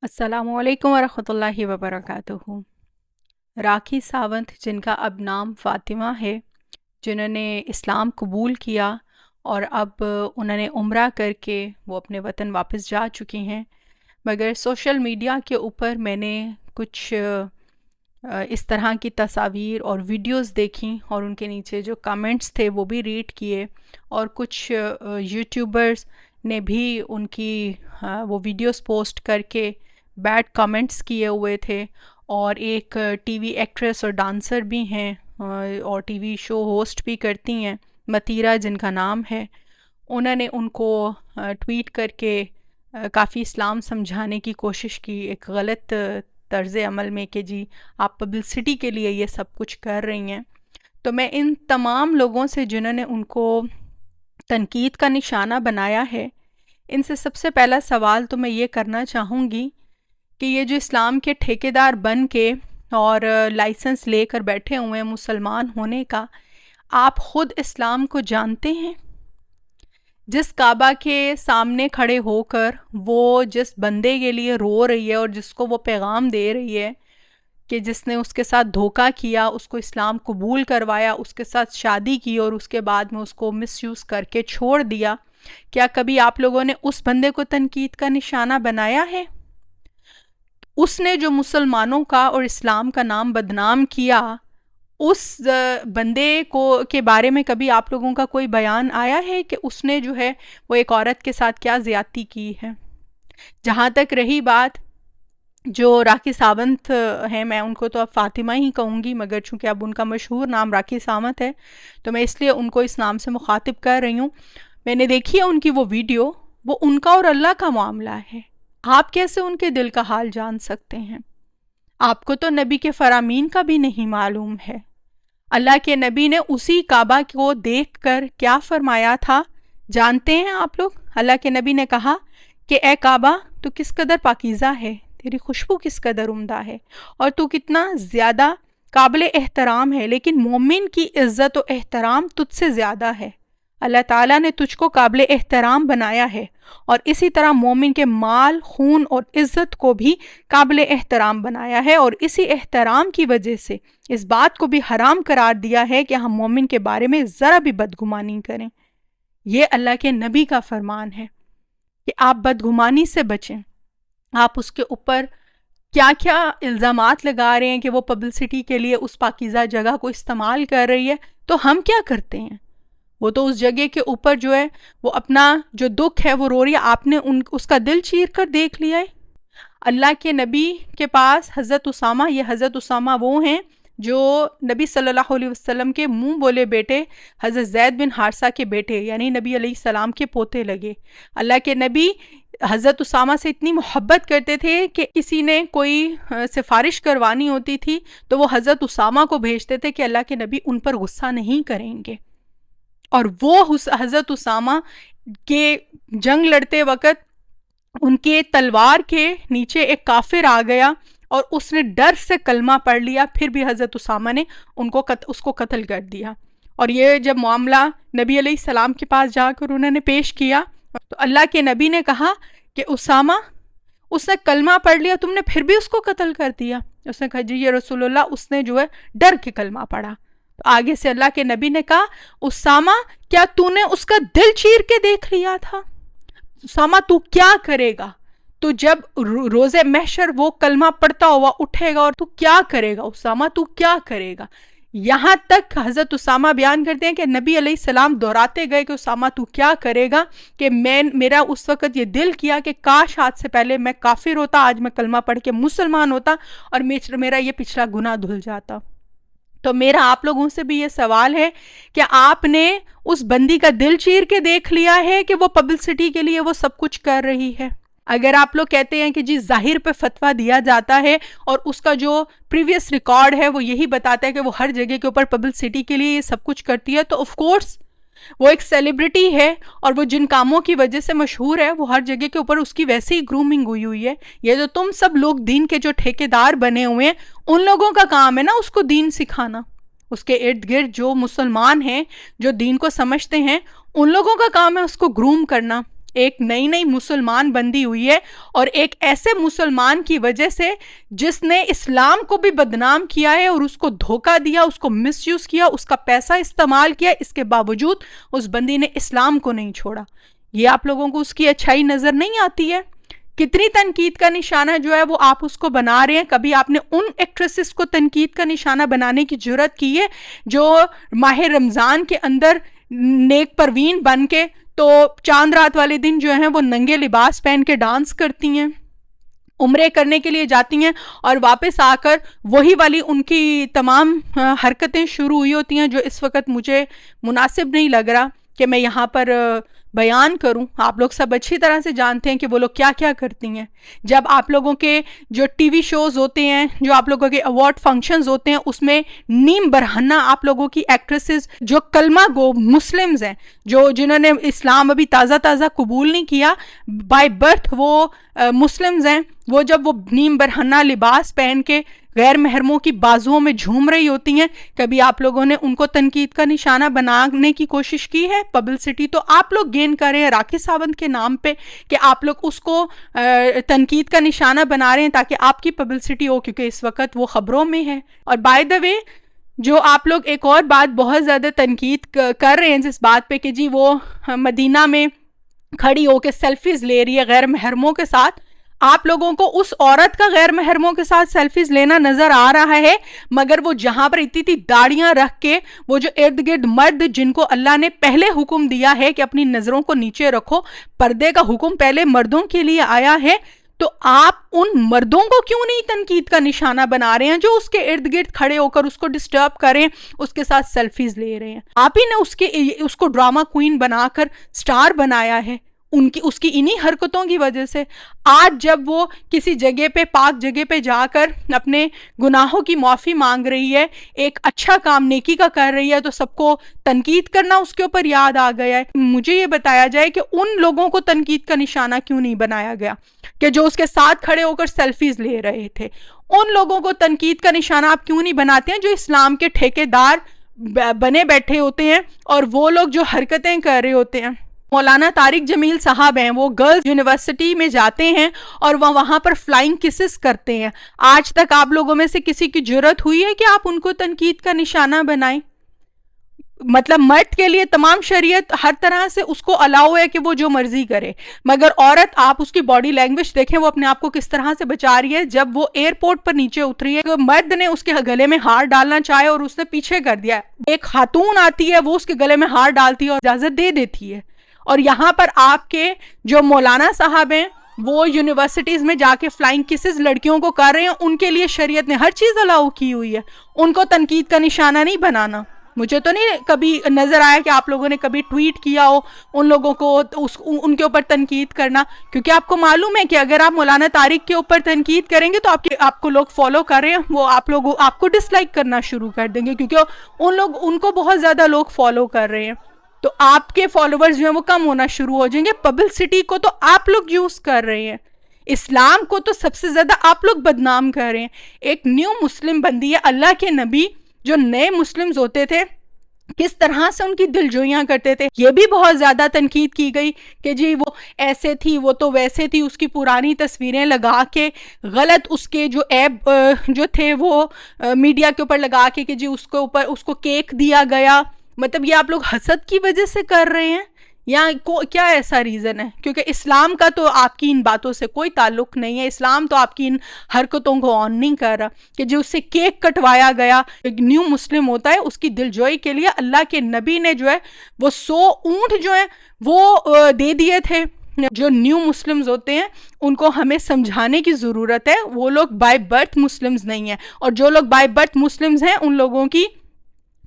السلام علیکم ورحمۃ اللہ وبرکاتہ۔ راکھی ساونت، جن کا اب نام فاطمہ ہے، جنہوں نے اسلام قبول کیا اور اب انہوں نے عمرہ کر کے وہ اپنے وطن واپس جا چکی ہیں، مگر سوشل میڈیا کے اوپر میں نے کچھ اس طرح کی تصاویر اور ویڈیوز دیکھیں اور ان کے نیچے جو کمنٹس تھے وہ بھی ریڈ کیے، اور کچھ یوٹیوبرز نے بھی ان کی وہ ویڈیوز پوسٹ کر کے بیڈ کمنٹس کیے ہوئے تھے، اور ایک ٹی وی ایکٹریس اور ڈانسر بھی ہیں اور ٹی وی شو ہوسٹ بھی کرتی ہیں، متیرہ جن کا نام ہے، انہوں نے ان کو ٹویٹ کر کے کافی اسلام سمجھانے کی کوشش کی ایک غلط طرز عمل میں کہ جی آپ پبلسٹی کے لیے یہ سب کچھ کر رہی ہیں۔ تو میں ان تمام لوگوں سے جنہوں نے ان کو تنقید کا نشانہ بنایا ہے، ان سے سب سے پہلا سوال تو میں یہ کرنا چاہوں گی کہ یہ جو اسلام کے ٹھیکیدار بن کے اور لائسنس لے کر بیٹھے ہوئے ہیں مسلمان ہونے کا، آپ خود اسلام کو جانتے ہیں؟ جس کعبہ کے سامنے کھڑے ہو کر وہ جس بندے کے لیے رو رہی ہے اور جس کو وہ پیغام دے رہی ہے کہ جس نے اس کے ساتھ دھوکہ کیا، اس کو اسلام قبول کروایا، اس کے ساتھ شادی کی اور اس کے بعد میں اس کو مس یوز کر کے چھوڑ دیا، کیا کبھی آپ لوگوں نے اس بندے کو تنقید کا نشانہ بنایا ہے؟ اس نے جو مسلمانوں کا اور اسلام کا نام بدنام کیا، اس بندے کے بارے میں کبھی آپ لوگوں کا کوئی بیان آیا ہے کہ اس نے جو ہے وہ ایک عورت کے ساتھ کیا زیادتی کی ہے؟ جہاں تک رہی بات جو راکھی ساونت ہیں، میں ان کو تو اب فاطمہ ہی کہوں گی، مگر چونکہ اب ان کا مشہور نام راکھی ساونت ہے تو میں اس لیے ان کو اس نام سے مخاطب کر رہی ہوں۔ میں نے دیکھی ہے ان کی وہ ویڈیو، وہ ان کا اور اللہ کا معاملہ ہے، آپ کیسے ان کے دل کا حال جان سکتے ہیں؟ آپ کو تو نبی کے فرامین کا بھی نہیں معلوم ہے۔ اللہ کے نبی نے اسی کعبہ کو دیکھ کر کیا فرمایا تھا جانتے ہیں آپ لوگ؟ اللہ کے نبی نے کہا کہ اے کعبہ، تو کس قدر پاکیزہ ہے، تیری خوشبو کس قدر عمدہ ہے، اور تو کتنا زیادہ قابل احترام ہے، لیکن مومن کی عزت و احترام تجھ سے زیادہ ہے۔ اللہ تعالیٰ نے تجھ کو قابل احترام بنایا ہے، اور اسی طرح مومن کے مال، خون اور عزت کو بھی قابل احترام بنایا ہے، اور اسی احترام کی وجہ سے اس بات کو بھی حرام قرار دیا ہے کہ ہم مومن کے بارے میں ذرا بھی بدگمانی کریں۔ یہ اللہ کے نبی کا فرمان ہے کہ آپ بدگمانی سے بچیں۔ آپ اس کے اوپر کیا کیا الزامات لگا رہے ہیں کہ وہ پبلسٹی کے لیے اس پاکیزہ جگہ کو استعمال کر رہی ہے، تو ہم کیا کرتے ہیں؟ وہ تو اس جگہ کے اوپر جو ہے وہ اپنا جو دکھ ہے وہ رو رہی ہے، آپ نے اس کا دل چیر کر دیکھ لیا ہے؟ اللہ کے نبی کے پاس حضرت اسامہ، یہ حضرت اسامہ وہ ہیں جو نبی صلی اللہ علیہ وسلم کے منہ بولے بیٹے حضرت زید بن حارثہ کے بیٹے، یعنی نبی علیہ السلام کے پوتے لگے۔ اللہ کے نبی حضرت اسامہ سے اتنی محبت کرتے تھے کہ کسی نے کوئی سفارش کروانی ہوتی تھی تو وہ حضرت اسامہ کو بھیجتے تھے کہ اللہ کے نبی ان پر غصہ نہیں کریں گے، اور وہ حضرت اسامہ کے جنگ لڑتے وقت ان کے تلوار کے نیچے ایک کافر آ گیا اور اس نے ڈر سے کلمہ پڑھ لیا، پھر بھی حضرت اسامہ نے اس کو قتل کر دیا۔ اور یہ جب معاملہ نبی علیہ السلام کے پاس جا کر انہوں نے پیش کیا تو اللہ کے نبی نے کہا کہ اسامہ، اس نے کلمہ پڑھ لیا، تم نے پھر بھی اس کو قتل کر دیا؟ اس نے کہا جی یا رسول اللہ، اس نے جو ہے ڈر کے کلمہ پڑھا۔ تو آگے سے اللہ کے نبی نے کہا اسامہ، کیا تو نے اس کا دل چیر کے دیکھ لیا تھا؟ اسامہ تو کیا کرے گا؟ تو جب روز محشر وہ کلمہ پڑھتا ہوا اٹھے گا، اور تو کیا کرے گا اسامہ، تو کیا کرے گا؟ یہاں تک حضرت اسامہ بیان کرتے ہیں کہ نبی علیہ السلام دہراتے گئے کہ اسامہ تو کیا کرے گا، کہ میرا اس وقت یہ دل کیا کہ کاش آج سے پہلے میں کافر ہوتا، آج میں کلمہ پڑھ کے مسلمان ہوتا اور میرا یہ پچھلا گناہ دھل جاتا۔ تو میرا آپ لوگوں سے بھی یہ سوال ہے کہ آپ نے اس بندی کا دل چیر کے دیکھ لیا ہے کہ وہ پبلسٹی کے لیے وہ سب کچھ کر رہی ہے؟ اگر آپ لوگ کہتے ہیں کہ جی ظاہر پہ فتویٰ دیا جاتا ہے اور اس کا جو پریویس ریکارڈ ہے وہ یہی بتاتا ہے کہ وہ ہر جگہ کے اوپر پبلسٹی کے لیے یہ سب کچھ کرتی ہے، تو آف کورس وہ ایک سیلیبریٹی ہے اور وہ جن کاموں کی وجہ سے مشہور ہے وہ ہر جگہ کے اوپر اس کی ویسے ہی گرومنگ ہوئی ہے۔ یہ جو تم سب لوگ دین کے جو ٹھیکیدار بنے ہوئے ہیں، ان لوگوں کا کام ہے نا اس کو دین سکھانا، اس کے ارد گرد جو مسلمان ہیں جو دین کو سمجھتے ہیں ان لوگوں کا کام ہے اس کو گروم کرنا ایک نئی نئی مسلمان بندی ہوئی ہے، اور ایک ایسے مسلمان کی وجہ سے جس نے اسلام کو بھی بدنام کیا ہے اور اس کو دھوکہ دیا، اس کو مس یوز کیا، اس کا پیسہ استعمال کیا، اس کے باوجود اس بندی نے اسلام کو نہیں چھوڑا. یہ آپ لوگوں کو اس کی اچھائی نظر نہیں آتی ہے؟ کتنی تنقید کا نشانہ جو ہے وہ آپ اس کو بنا رہے ہیں. کبھی آپ نے ان ایکٹریسز کو تنقید کا نشانہ بنانے کی جرت کی ہے جو ماہ رمضان کے اندر نیک پروین بن کے تو چاند رات والے دن جو ہیں وہ ننگے لباس پہن کے ڈانس کرتی ہیں، عمرے کرنے کے لیے جاتی ہیں، اور واپس آ کر وہی والی ان کی تمام حرکتیں شروع ہوئی ہوتی ہیں جو اس وقت مجھے مناسب نہیں لگ رہا کہ میں یہاں پر بیان کروں. آپ لوگ سب اچھی طرح سے جانتے ہیں کہ وہ لوگ کیا کیا کرتی ہیں. جب آپ لوگوں کے جو ٹی وی شوز ہوتے ہیں، جو آپ لوگوں کے ایوارڈ فنکشنز ہوتے ہیں، اس میں نیم برہنہ آپ لوگوں کی ایکٹریسز جو کلمہ گو مسلمز ہیں، جنہوں نے اسلام ابھی تازہ قبول نہیں کیا، بائی برتھ وہ مسلمز ہیں، وہ جب وہ نیم برہنہ لباس پہن کے غیر محرموں کی بازوؤں میں جھوم رہی ہوتی ہیں، کبھی آپ لوگوں نے ان کو تنقید کا نشانہ بنانے کی کوشش کی ہے؟ پبلسٹی تو آپ لوگ گین کر رہے ہیں راکھی ساونت کے نام پہ کہ آپ لوگ اس کو تنقید کا نشانہ بنا رہے ہیں تاکہ آپ کی پبلسٹی ہو، کیونکہ اس وقت وہ خبروں میں ہے. اور بائی دا وے، جو آپ لوگ ایک اور بات بہت زیادہ تنقید کر رہے ہیں جس بات پہ کہ جی وہ مدینہ میں کھڑی ہو کے سیلفیز لے رہی ہے غیر محرموں کے ساتھ، آپ لوگوں کو اس عورت کا غیر محرموں کے ساتھ سیلفیز لینا نظر آ رہا ہے، مگر وہ جہاں پر اتنی داڑیاں رکھ کے وہ جو ارد گرد مرد جن کو اللہ نے پہلے حکم دیا ہے کہ اپنی نظروں کو نیچے رکھو، پردے کا حکم پہلے مردوں کے لیے آیا ہے، تو آپ ان مردوں کو کیوں نہیں تنقید کا نشانہ بنا رہے ہیں جو اس کے ارد گرد کھڑے ہو کر اس کو ڈسٹرب کریں، اس کے ساتھ سیلفیز لے رہے ہیں؟ آپ ہی نے اس کو ڈرامہ کوئین بنا کر سٹار بنایا ہے اس کی انہی حرکتوں کی وجہ سے. آج جب وہ کسی جگہ پہ، پاک جگہ پہ جا کر اپنے گناہوں کی معافی مانگ رہی ہے، ایک اچھا کام نیکی کا کر رہی ہے، تو سب کو تنقید کرنا اس کے اوپر یاد آ گیا ہے. مجھے یہ بتایا جائے کہ ان لوگوں کو تنقید کا نشانہ کیوں نہیں بنایا گیا کہ جو اس کے ساتھ کھڑے ہو کر سیلفیز لے رہے تھے؟ ان لوگوں کو تنقید کا نشانہ آپ کیوں نہیں بناتے ہیں جو اسلام کے ٹھیکیدار بنے بیٹھے ہوتے ہیں اور وہ لوگ جو حرکتیں کر رہے ہوتے ہیں؟ مولانا طارق جمیل صاحب ہیں، وہ گرلز یونیورسٹی میں جاتے ہیں اور وہاں پر فلائنگ کسز کرتے ہیں. آج تک آپ لوگوں میں سے کسی کی جرت ہوئی ہے کہ آپ ان کو تنقید کا نشانہ بنائیں؟ مطلب مرد کے لیے تمام شریعت ہر طرح سے اس کو الاؤ ہے کہ وہ جو مرضی کرے، مگر عورت، آپ اس کی باڈی لینگویج دیکھیں، وہ اپنے آپ کو کس طرح سے بچا رہی ہے. جب وہ ایئرپورٹ پر نیچے اتری ہے، مرد نے اس کے گلے میں ہار ڈالنا چاہے اور اس نے پیچھے کر دیا، ایک خاتون آتی ہے، وہ اس کے گلے میں ہار ڈالتی ہے اور اجازت دے دیتی ہے. اور یہاں پر آپ کے جو مولانا صاحب ہیں وہ یونیورسٹیز میں جا کے فلائنگ کسز لڑکیوں کو کر رہے ہیں، ان کے لیے شریعت نے ہر چیز الاؤ کی ہوئی ہے. ان کو تنقید کا نشانہ نہیں بنانا. مجھے تو نہیں کبھی نظر آیا کہ آپ لوگوں نے کبھی ٹویٹ کیا ہو ان لوگوں کو ان کے اوپر تنقید کرنا، کیونکہ آپ کو معلوم ہے کہ اگر آپ مولانا طارق کے اوپر تنقید کریں گے تو آپ کو لوگ فالو کر رہے ہیں، وہ آپ کو ڈس لائک کرنا شروع کر دیں گے، کیونکہ ان کو بہت زیادہ لوگ فالو کر رہے ہیں. تو آپ کے فالوورز جو ہیں وہ کم ہونا شروع ہو جائیں گے. پبلسٹی کو تو آپ لوگ یوز کر رہے ہیں، اسلام کو تو سب سے زیادہ آپ لوگ بدنام کر رہے ہیں. ایک نیو مسلم بندی ہے، اللہ کے نبی جو نئے مسلمز ہوتے تھے کس طرح سے ان کی دل جوئیاں کرتے تھے، یہ بھی بہت زیادہ تنقید کی گئی کہ جی وہ ایسے تھی، وہ تو ویسے تھی، اس کی پرانی تصویریں لگا کے غلط اس کے جو ایب جو تھے وہ میڈیا کے اوپر لگا کے کہ جی اس کو کیک دیا گیا. مطلب یہ آپ لوگ حسد کی وجہ سے کر رہے ہیں یا کیا ایسا ریزن ہے؟ کیونکہ اسلام کا تو آپ کی ان باتوں سے کوئی تعلق نہیں ہے. اسلام تو آپ کی ان حرکتوں کو آن نہیں کر رہا کہ جو اس سے کیک کٹوایا گیا. ایک نیو مسلم ہوتا ہے، اس کی دل جوئی کے لیے اللہ کے نبی نے جو ہے وہ 100 اونٹ جو ہیں وہ دے دیے تھے. جو نیو مسلمز ہوتے ہیں ان کو ہمیں سمجھانے کی ضرورت ہے، وہ لوگ بائی برتھ مسلمز نہیں ہیں. اور جو لوگ بائی برتھ مسلمز ہیں ان لوگوں کی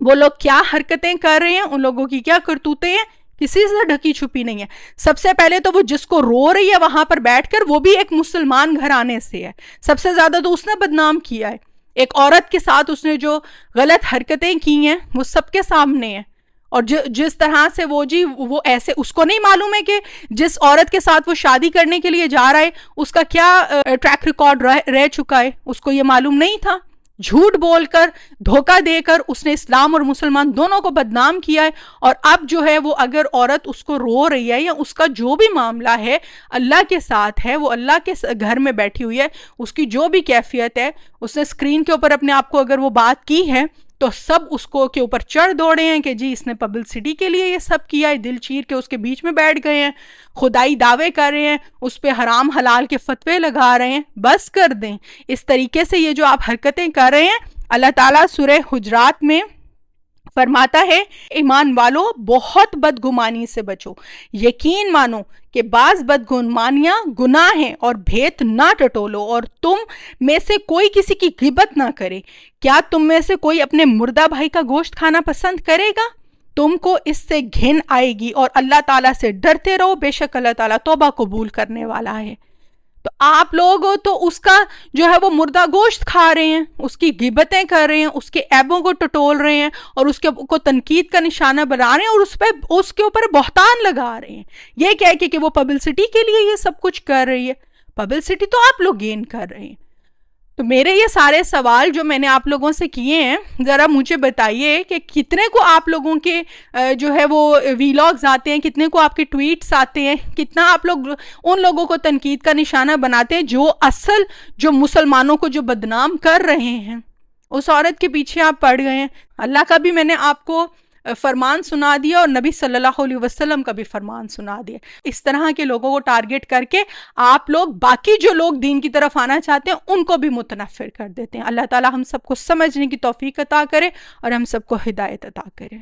وہ لوگ کیا حرکتیں کر رہے ہیں، ان لوگوں کی کیا کرتوتیں ہیں، کسی سے ڈھکی چھپی نہیں ہے. سب سے پہلے تو وہ جس کو رو رہی ہے وہاں پر بیٹھ کر، وہ بھی ایک مسلمان گھرانے سے ہے. سب سے زیادہ تو اس نے بدنام کیا ہے. ایک عورت کے ساتھ اس نے جو غلط حرکتیں کی ہیں وہ سب کے سامنے ہیں. اور جس طرح سے وہ ایسے، اس کو نہیں معلوم ہے کہ جس عورت کے ساتھ وہ شادی کرنے کے لیے جا رہا ہے اس کا کیا ٹریک ریکارڈ رہ چکا ہے، اس کو یہ معلوم نہیں تھا. جھوٹ بول کر دھوکہ دے کر اس نے اسلام اور مسلمان دونوں کو بدنام کیا ہے. اور اب جو ہے وہ اگر عورت اس کو رو رہی ہے یا اس کا جو بھی معاملہ ہے اللہ کے ساتھ ہے, وہ اللہ کے گھر میں بیٹھی ہوئی ہے, اس کی جو بھی کیفیت ہے, اس نے اسکرین کے اوپر اپنے آپ کو اگر وہ بات کی ہے تو سب اس کو کے اوپر چڑھ دوڑے ہیں کہ جی اس نے پبلسٹی کے لیے یہ سب کیا ہے, دل چیر کے اس کے بیچ میں بیٹھ گئے ہیں, خدائی دعوے کر رہے ہیں, اس پہ حرام حلال کے فتوے لگا رہے ہیں. بس کر دیں. اس طریقے سے یہ جو آپ حرکتیں کر رہے ہیں, اللہ تعالیٰ سورہ حجرات میں فرماتا ہے ایمان والو بہت بدگمانی سے بچو, یقین مانو کہ بعض بدگمانیاں گناہ ہیں, اور بھیت نہ ٹٹولو, اور تم میں سے کوئی کسی کی غیبت نہ کرے. کیا تم میں سے کوئی اپنے مردہ بھائی کا گوشت کھانا پسند کرے گا؟ تم کو اس سے گھن آئے گی, اور اللہ تعالیٰ سے ڈرتے رہو, بے شک اللہ تعالیٰ توبہ قبول کرنے والا ہے. تو آپ لوگ تو اس کا جو ہے وہ مردہ گوشت کھا رہے ہیں, اس کی غیبتیں کر رہے ہیں, اس کے عیبوں کو ٹٹول رہے ہیں, اور اس کو تنقید کا نشانہ بنا رہے ہیں, اور اس کے اوپر بہتان لگا رہے ہیں, یہ کہہ کے کہ وہ پبلسٹی کے لیے یہ سب کچھ کر رہی ہے. پبلسٹی تو آپ لوگ گین کر رہے ہیں. تو میرے یہ سارے سوال جو میں نے آپ لوگوں سے کیے ہیں, ذرا مجھے بتائیے کہ کتنے کو آپ لوگوں کے جو ہے وہ ویلاگز آتے ہیں, کتنے کو آپ کے ٹویٹس آتے ہیں, کتنا آپ لوگ ان لوگوں کو تنقید کا نشانہ بناتے ہیں جو اصل جو مسلمانوں کو جو بدنام کر رہے ہیں, اس عورت کے پیچھے آپ پڑ گئے ہیں. اللہ کا بھی میں نے آپ کو فرمان سنا دیا, اور نبی صلی اللہ علیہ وسلم کا بھی فرمان سنا دیا. اس طرح کے لوگوں کو ٹارگٹ کر کے آپ لوگ باقی جو لوگ دین کی طرف آنا چاہتے ہیں ان کو بھی متنفر کر دیتے ہیں. اللہ تعالی ہم سب کو سمجھنے کی توفیق عطا کرے اور ہم سب کو ہدایت عطا کرے.